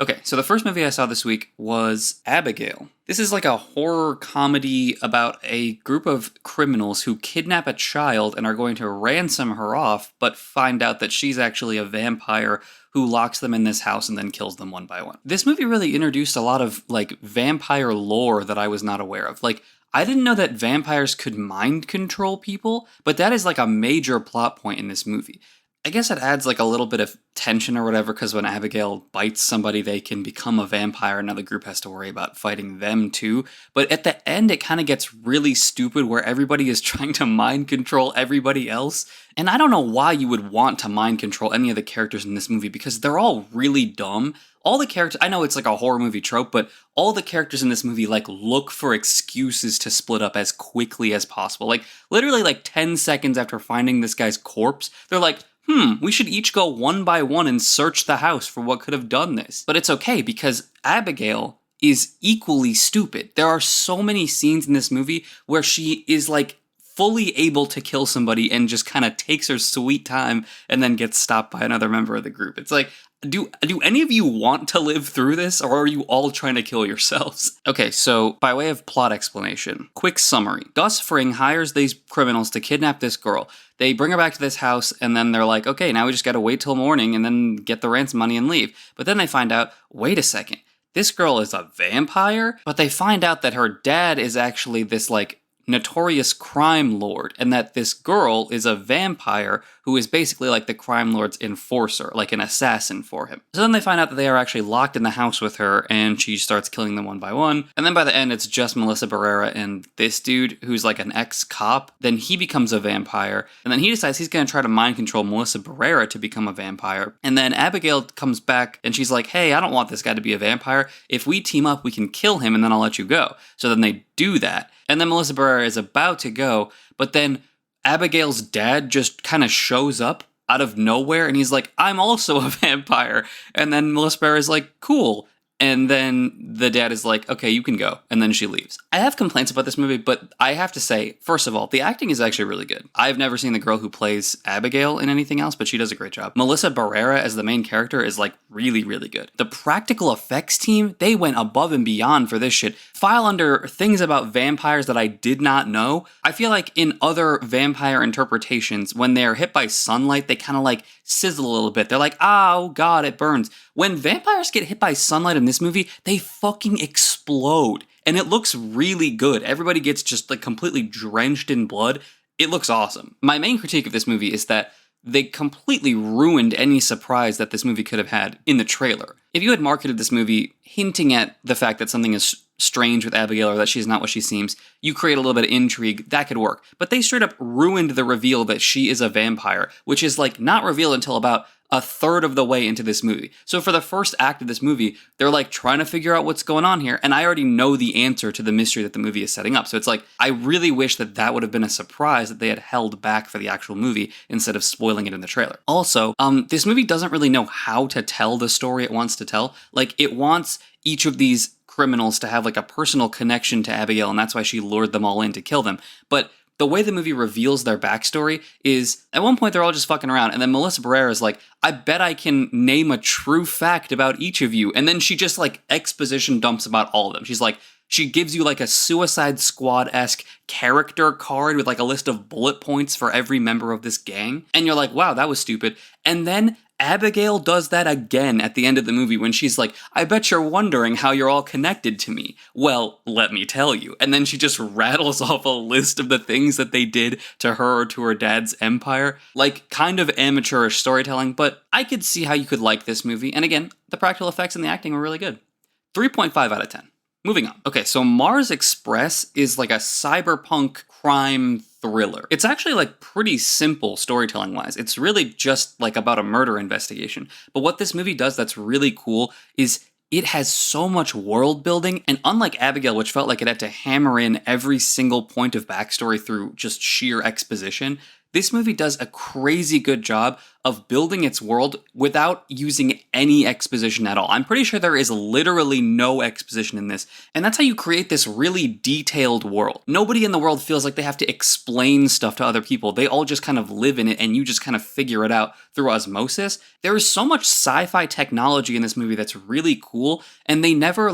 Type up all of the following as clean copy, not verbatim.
Okay, so the first movie I saw this week was Abigail. This is like a horror comedy about a group of criminals who kidnap a child and are going to ransom her off, but find out that she's actually a vampire who locks them in this house and then kills them one by one. This movie really introduced a lot of like vampire lore that I was not aware of. Like, I didn't know that vampires could mind control people, but that is like a major plot point in this movie. I guess it adds like a little bit of tension or whatever, because when Abigail bites somebody, they can become a vampire. Now the group has to worry about fighting them too. But at the end, it kind of gets really stupid where everybody is trying to mind control everybody else. And I don't know why you would want to mind control any of the characters in this movie, because they're all really dumb. All the characters, I know it's like a horror movie trope, but all the characters in this movie like look for excuses to split up as quickly as possible. Like literally like 10 seconds after finding this guy's corpse, they're like, we should each go one by one and search the house for what could have done this. But it's okay because Abigail is equally stupid. There are so many scenes in this movie where she is like fully able to kill somebody and just kind of takes her sweet time and then gets stopped by another member of the group. It's like, do any of you want to live through this, or are you all trying to kill yourselves? Okay, so by way of plot explanation, quick summary. Gus Fring hires these criminals to kidnap this girl. They bring her back to this house, and then they're like, okay, now we just gotta wait till morning and then get the ransom money and leave. But then they find out, wait a second, this girl is a vampire? But they find out that her dad is actually this, like, notorious crime lord, and that this girl is a vampire who is basically like the crime lord's enforcer, like an assassin for him. So then they find out that they are actually locked in the house with her, and she starts killing them one by one. And then by the end, it's just Melissa Barrera and this dude who's like an ex-cop. Then he becomes a vampire, and then he decides he's going to try to mind control Melissa Barrera to become a vampire. And then Abigail comes back, and she's like, hey, I don't want this guy to be a vampire. If we team up, we can kill him, and then I'll let you go. So then they do that. And then Melissa Barrera is about to go, but then Abigail's dad just kind of shows up out of nowhere, and he's like, I'm also a vampire. And then Melissa Barrera is like, cool. And then the dad is like, okay, you can go. And then she leaves. I have complaints about this movie, but I have to say, first of all, the acting is actually really good. I've never seen the girl who plays Abigail in anything else, but she does a great job. Melissa Barrera as the main character is like really, really good. The practical effects team, they went above and beyond for this shit. File under things about vampires that I did not know. I feel like in other vampire interpretations, when they're hit by sunlight, they kind of like sizzle a little bit. They're like, oh god, it burns. When vampires get hit by sunlight in this movie, they fucking explode. And it looks really good. Everybody gets just like completely drenched in blood. It looks awesome. My main critique of this movie is that they completely ruined any surprise that this movie could have had in the trailer. If you had marketed this movie hinting at the fact that something is strange with Abigail or that she's not what she seems, you create a little bit of intrigue, that could work. But they straight up ruined the reveal that she is a vampire, which is like not revealed until about a third of the way into this movie. So for the first act of this movie, they're like trying to figure out what's going on here, and I already know the answer to the mystery that the movie is setting up. So it's like, I really wish that that would have been a surprise that they had held back for the actual movie instead of spoiling it in the trailer. Also, this movie doesn't really know how to tell the story it wants to tell. Like, it wants each of these criminals to have like a personal connection to Abigail, and that's why she lured them all in to kill them. But the way the movie reveals their backstory is, at one point they're all just fucking around, and then Melissa Barrera is like, I bet I can name a true fact about each of you, and then she just like exposition dumps about all of them. She's like, she gives you like a Suicide Squad-esque character card with like a list of bullet points for every member of this gang, and you're like, wow, that was stupid. And then Abigail does that again at the end of the movie when she's like, I bet you're wondering how you're all connected to me. Well, let me tell you. And then she just rattles off a list of the things that they did to her or to her dad's empire. Like, kind of amateurish storytelling, but I could see how you could like this movie. And again, the practical effects and the acting were really good. 3.5 out of 10. Moving on. Okay, so Mars Express is like a cyberpunk crime thriller. It's actually like pretty simple storytelling wise. It's really just like about a murder investigation. But what this movie does that's really cool is it has so much world building, and unlike Abigail, which felt like it had to hammer in every single point of backstory through just sheer exposition, this movie does a crazy good job of building its world without using any exposition at all. I'm pretty sure there is literally no exposition in this, and that's how you create this really detailed world. Nobody in the world feels like they have to explain stuff to other people. They all just kind of live in it, and you just kind of figure it out through osmosis. There is so much sci-fi technology in this movie that's really cool, and they never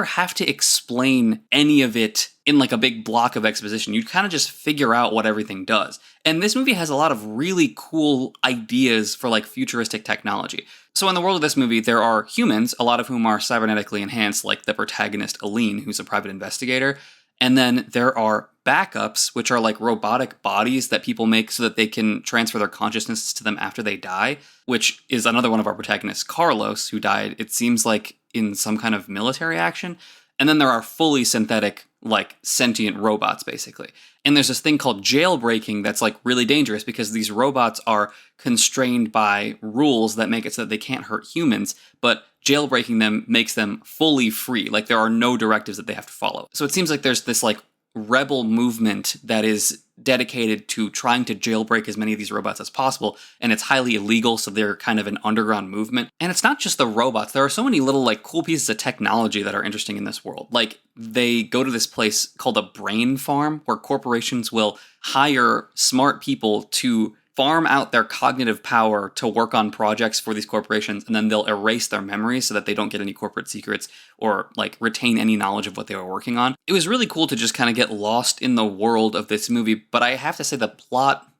have to explain any of it in like a big block of exposition. You kind of just figure out what everything does. And this movie has a lot of really cool ideas for like futuristic technology. So in the world of this movie, there are humans, a lot of whom are cybernetically enhanced, like the protagonist Aline, who's a private investigator. And then there are backups, which are like robotic bodies that people make so that they can transfer their consciousness to them after they die, which is another one of our protagonists, Carlos, who died, it seems like, in some kind of military action. And then there are fully synthetic, like, sentient robots, basically. And there's this thing called jailbreaking that's, like, really dangerous because these robots are constrained by rules that make it so that they can't hurt humans, but jailbreaking them makes them fully free. Like, there are no directives that they have to follow. So it seems like there's this, like, rebel movement that is dedicated to trying to jailbreak as many of these robots as possible, and it's highly illegal, so they're kind of an underground movement. And it's not just the robots. There are so many little, like, cool pieces of technology that are interesting in this world. Like, they go to this place called a brain farm, where corporations will hire smart people to farm out their cognitive power to work on projects for these corporations, and then they'll erase their memories so that they don't get any corporate secrets or like retain any knowledge of what they were working on. It was really cool to just kind of get lost in the world of this movie, but I have to say the plot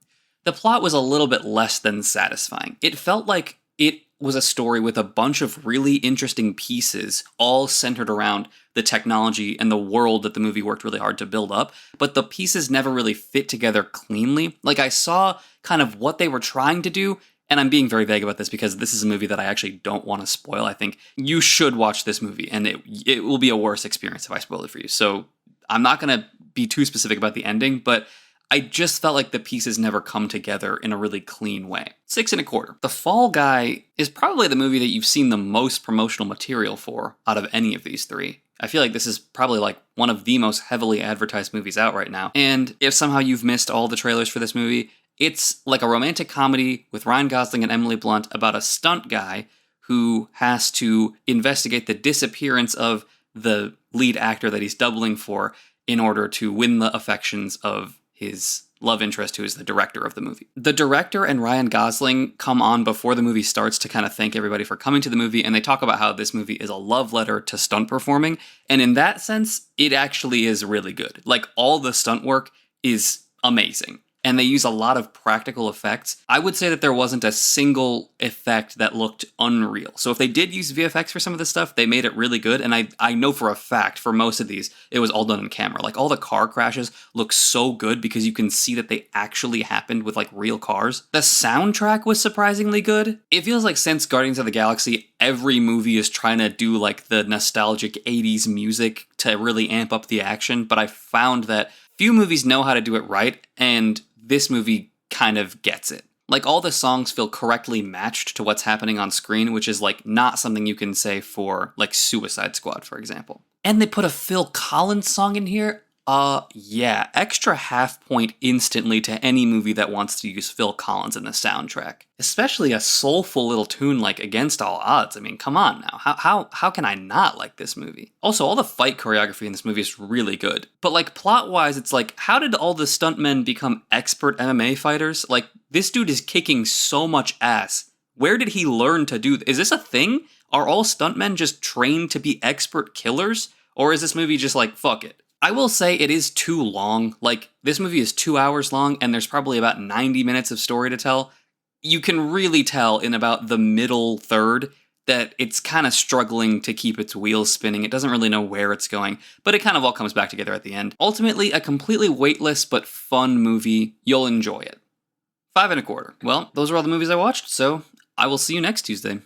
was a little bit less than satisfying. It felt like it was a story with a bunch of really interesting pieces all centered around the technology and the world that the movie worked really hard to build up, but the pieces never really fit together cleanly. Like, I saw kind of what they were trying to do, and I'm being very vague about this because this is a movie that I actually don't want to spoil. I think you should watch this movie, and it will be a worse experience if I spoil it for you. So I'm not going to be too specific about the ending, but I just felt like the pieces never come together in a really clean way. 6.25. The Fall Guy is probably the movie that you've seen the most promotional material for out of any of these three. I feel like this is probably like one of the most heavily advertised movies out right now. And if somehow you've missed all the trailers for this movie, it's like a romantic comedy with Ryan Gosling and Emily Blunt about a stunt guy who has to investigate the disappearance of the lead actor that he's doubling for in order to win the affections of his love interest, who is the director of the movie. The director and Ryan Gosling come on before the movie starts to kind of thank everybody for coming to the movie, and they talk about how this movie is a love letter to stunt performing, and in that sense, it actually is really good. Like, all the stunt work is amazing. And they use a lot of practical effects. I would say that there wasn't a single effect that looked unreal. So if they did use VFX for some of this stuff, they made it really good. And I know for a fact, for most of these, it was all done on camera. Like, all the car crashes look so good because you can see that they actually happened with, like, real cars. The soundtrack was surprisingly good. It feels like since Guardians of the Galaxy, every movie is trying to do, like, the nostalgic 80s music to really amp up the action. But I found that few movies know how to do it right, and this movie kind of gets it. Like, all the songs feel correctly matched to what's happening on screen, which is, like, not something you can say for, like, Suicide Squad, for example. And they put a Phil Collins song in here. Yeah, extra half point instantly to any movie that wants to use Phil Collins in the soundtrack. Especially a soulful little tune like Against All Odds. I mean, come on now. How can I not like this movie? Also, all the fight choreography in this movie is really good. But, like, plot-wise, it's like, how did all the stuntmen become expert MMA fighters? Like, this dude is kicking so much ass. Where did he learn to do this? Is this a thing? Are all stuntmen just trained to be expert killers? Or is this movie just like, fuck it? I will say it is too long. Like, this movie is 2 hours long, and there's probably about 90 minutes of story to tell. You can really tell in about the middle third that it's kind of struggling to keep its wheels spinning. It doesn't really know where it's going, but it kind of all comes back together at the end. Ultimately, a completely weightless but fun movie. You'll enjoy it. 5.25. Well, those are all the movies I watched, so I will see you next Tuesday.